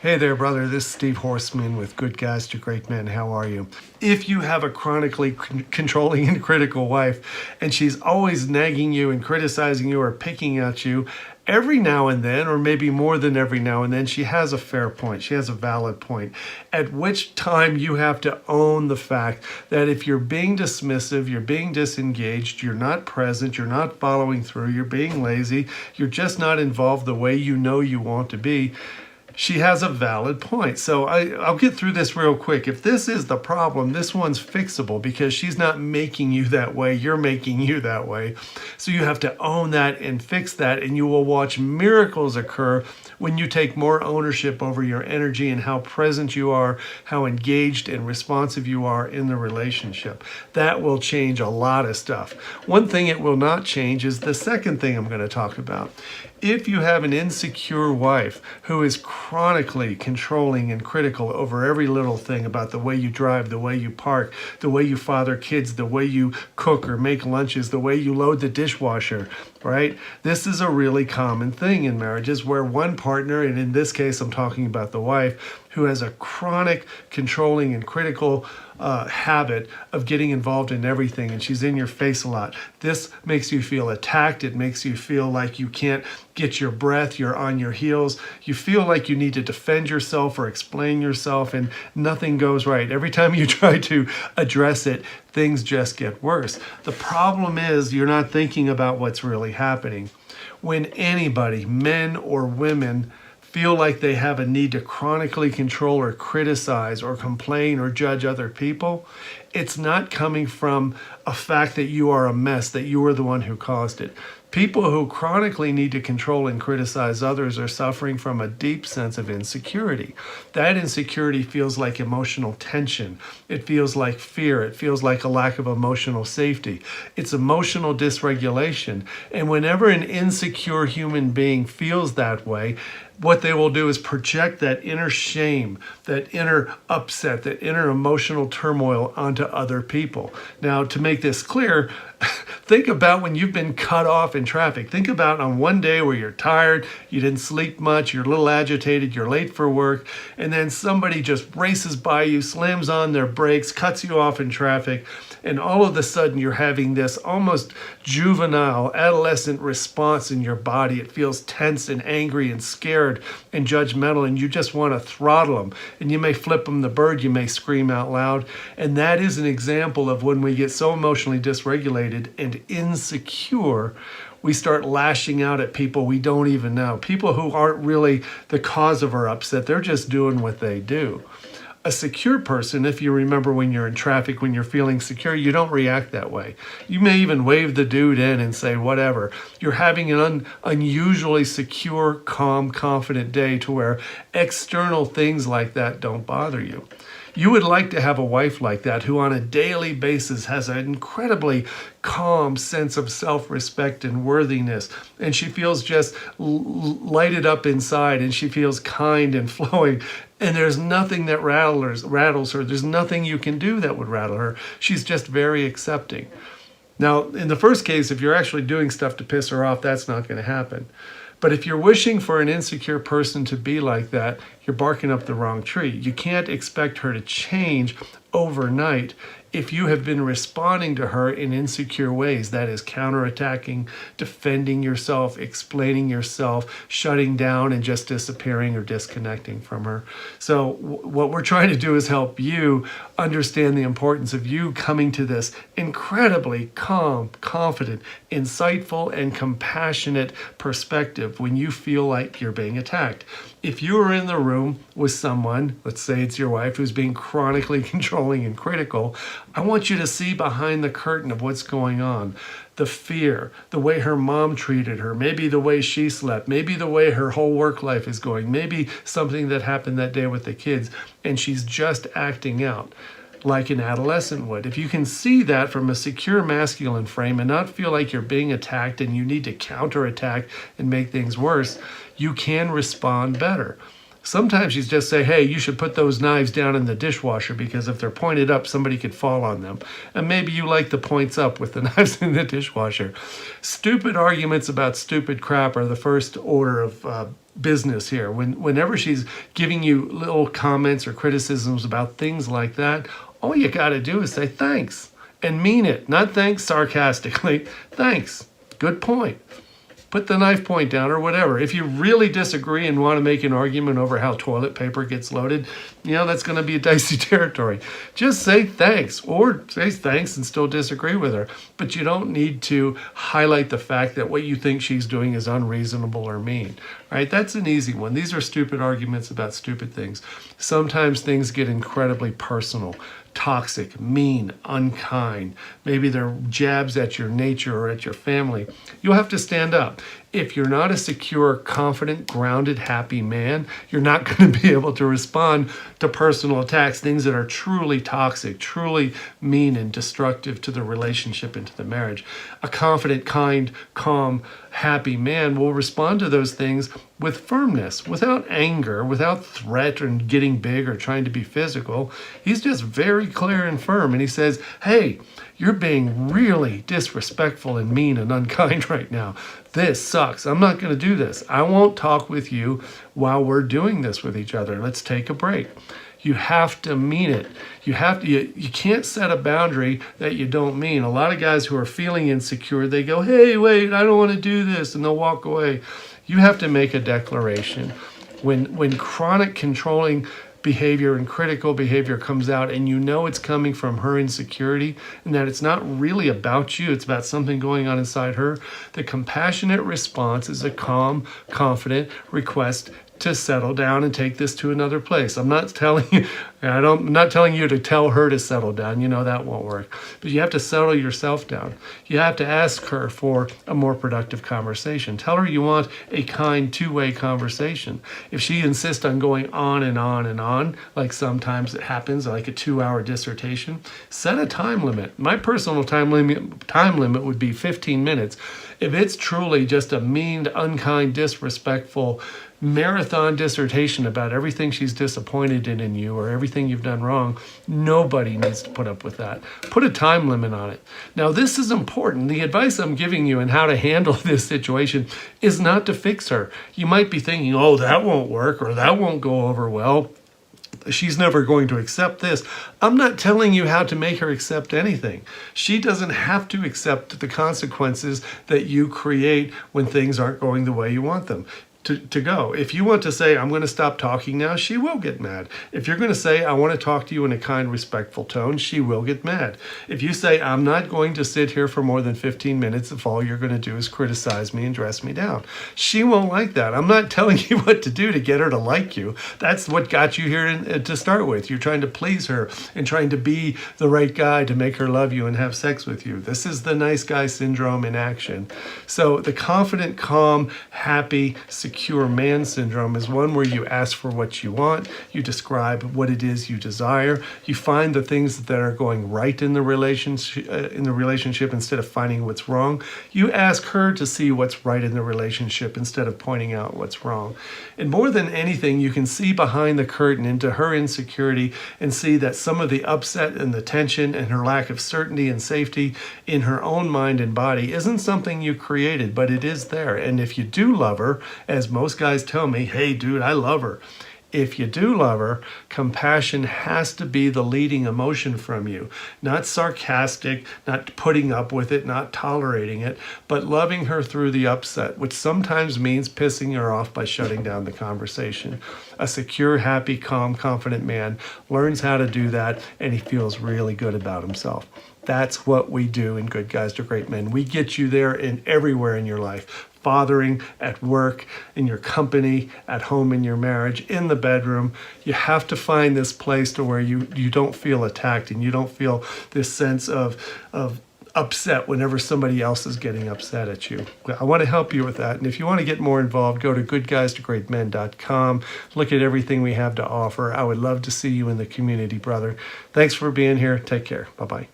Hey there, brother. This is Steve Horseman with Good Guys to Great Men. How are you? If you have a chronically controlling and critical wife, and she's always nagging you and criticizing you or picking at you, every now and then, or maybe more than every now and then, she has a fair point. She has a valid point. At which time you have to own the fact that if you're being dismissive, you're being disengaged, you're not present, you're not following through, you're being lazy, you're just not involved the way you know you want to be, she has a valid point. So I'll get through this real quick. If this is the problem, this one's fixable because she's not making you that way. You're making you that way. So you have to own that and fix that, and you will watch miracles occur when you take more ownership over your energy and how present you are, how engaged and responsive you are in the relationship. That will change a lot of stuff. One thing it will not change is the second thing I'm going to talk about. If you have an insecure wife who is chronically controlling and critical over every little thing about the way you drive, the way you park, the way you father kids, the way you cook or make lunches, the way you load the dishwasher, right? This is a really common thing in marriages where one partner, and in this case I'm talking about the wife, who has a chronic controlling and critical habit of getting involved in everything, and she's in your face a lot. This makes you feel attacked. It makes you feel like you can't get your breath. You're on your heels. You feel like you need to defend yourself or explain yourself, and nothing goes right. Every time you try to address it, things just get worse. The problem is you're not thinking about what's really happening. When anybody, men or women, feel like they have a need to chronically control or criticize or complain or judge other people, it's not coming from a fact that you are a mess, that you are the one who caused it. People who chronically need to control and criticize others are suffering from a deep sense of insecurity. That insecurity feels like emotional tension. It feels like fear. It feels like a lack of emotional safety. It's emotional dysregulation. And whenever an insecure human being feels that way, what they will do is project that inner shame, that inner upset, that inner emotional turmoil onto other people. Now, to make this clear, think about when you've been cut off in traffic. Think about on one day where you're tired, you didn't sleep much, you're a little agitated, you're late for work, and then somebody just races by you, slams on their brakes, cuts you off in traffic, and all of a sudden you're having this almost juvenile, adolescent response in your body. It feels tense and angry and scared and judgmental, and you just want to throttle them. And you may flip them the bird, you may scream out loud. And that is an example of when we get so emotionally dysregulated and insecure, we start lashing out at people we don't even know. People who aren't really the cause of our upset, they're just doing what they do. A secure person, if you remember when you're in traffic, when you're feeling secure, you don't react that way. You may even wave the dude in and say whatever. You're having an unusually secure, calm, confident day to where external things like that don't bother you. You would like to have a wife like that who on a daily basis has an incredibly calm sense of self-respect and worthiness, and she feels just lighted up inside, and she feels kind and flowing, and there's nothing that rattles her. There's nothing you can do that would rattle her. She's just very accepting. Now, in the first case, if you're actually doing stuff to piss her off, that's not going to happen. But if you're wishing for an insecure person to be like that, you're barking up the wrong tree. You can't expect her to change overnight if you have been responding to her in insecure ways. That is counterattacking, defending yourself, explaining yourself, shutting down and just disappearing or disconnecting from her. So what we're trying to do is help you understand the importance of you coming to this incredibly calm, confident, insightful, and compassionate perspective when you feel like you're being attacked. If you are in the room with someone, let's say it's your wife, who's being chronically controlling and critical, I want you to see behind the curtain of what's going on. The fear, the way her mom treated her, maybe the way she slept, maybe the way her whole work life is going, maybe something that happened that day with the kids, and she's just acting out like an adolescent would. If you can see that from a secure masculine frame and not feel like you're being attacked and you need to counterattack and make things worse, you can respond better. Sometimes you just say, hey, you should put those knives down in the dishwasher because if they're pointed up, somebody could fall on them. And maybe you like the points up with the knives in the dishwasher. Stupid arguments about stupid crap are the first order of business here. Whenever she's giving you little comments or criticisms about things like that, all you got to do is say thanks and mean it. Not thanks sarcastically. Thanks. Good point. Put the knife point down or whatever. If you really disagree and want to make an argument over how toilet paper gets loaded, that's going to be a dicey territory. Just say thanks, or say thanks and still disagree with her. But you don't need to highlight the fact that what you think she's doing is unreasonable or mean, right? That's an easy one. These are stupid arguments about stupid things. Sometimes things get incredibly personal, toxic, mean, unkind. Maybe they're jabs at your nature or at your family. You'll have to stand up. If you're not a secure, confident, grounded, happy man, you're not going to be able to respond to personal attacks, things that are truly toxic, truly mean and destructive to the relationship and to the marriage. A confident, kind, calm, happy man will respond to those things with firmness, without anger, without threat and getting big or trying to be physical. He's just very clear and firm, and he says, hey, you're being really disrespectful and mean and unkind right now. This sucks. I'm not going to do this. I won't talk with you while we're doing this with each other. Let's take a break. You have to mean it. You can't set a boundary that you don't mean. A lot of guys who are feeling insecure, they go, hey, wait, I don't want to do this, and they'll walk away. You have to make a declaration. When chronic controlling behavior and critical behavior comes out, and it's coming from her insecurity and that it's not really about you, it's about something going on inside her, the compassionate response is a calm, confident request to settle down and take this to another place. I'm not telling you to tell her to settle down. That won't work. But you have to settle yourself down. You have to ask her for a more productive conversation. Tell her you want a kind two-way conversation. If she insists on going on and on and on, like sometimes it happens, like a 2-hour dissertation, set a time limit. My personal time limit would be 15 minutes. If it's truly just a mean, unkind, disrespectful marathon dissertation about everything she's disappointed in you or everything you've done wrong, nobody needs to put up with that. Put a time limit on it. Now, this is important. The advice I'm giving you and how to handle this situation is not to fix her. You might be thinking, oh, that won't work or that won't go over well. She's never going to accept this. I'm not telling you how to make her accept anything. She doesn't have to accept the consequences that you create when things aren't going the way you want them to go. If you want to say, I'm going to stop talking now, she will get mad. If you're going to say, I want to talk to you in a kind, respectful tone, she will get mad. If you say, I'm not going to sit here for more than 15 minutes if all you're going to do is criticize me and dress me down, she won't like that. I'm not telling you what to do to get her to like you. That's what got you here to start with. You're trying to please her and trying to be the right guy to make her love you and have sex with you. This is the nice guy syndrome in action. So the confident, calm, happy, secure man syndrome is one where you ask for what you want, you describe what it is you desire, you find the things that are going right in the relationship instead of finding what's wrong. You ask her to see what's right in the relationship instead of pointing out what's wrong. And more than anything, you can see behind the curtain into her insecurity and see that some of the upset and the tension and her lack of certainty and safety in her own mind and body isn't something you created, but it is there. And if you do love her, as most guys tell me, hey, dude, I love her. If you do love her, compassion has to be the leading emotion from you. Not sarcastic, not putting up with it, not tolerating it, but loving her through the upset, which sometimes means pissing her off by shutting down the conversation. A secure, happy, calm, confident man learns how to do that, and he feels really good about himself. That's what we do in Good Guys to Great Men. We get you there in everywhere in your life. Fathering, at work, in your company, at home, in your marriage, in the bedroom. You have to find this place to where you don't feel attacked and you don't feel this sense of upset whenever somebody else is getting upset at you. I want to help you with that. And if you want to get more involved, go to goodguystogreatmen.com. Look at everything we have to offer. I would love to see you in the community, brother. Thanks for being here. Take care. Bye-bye.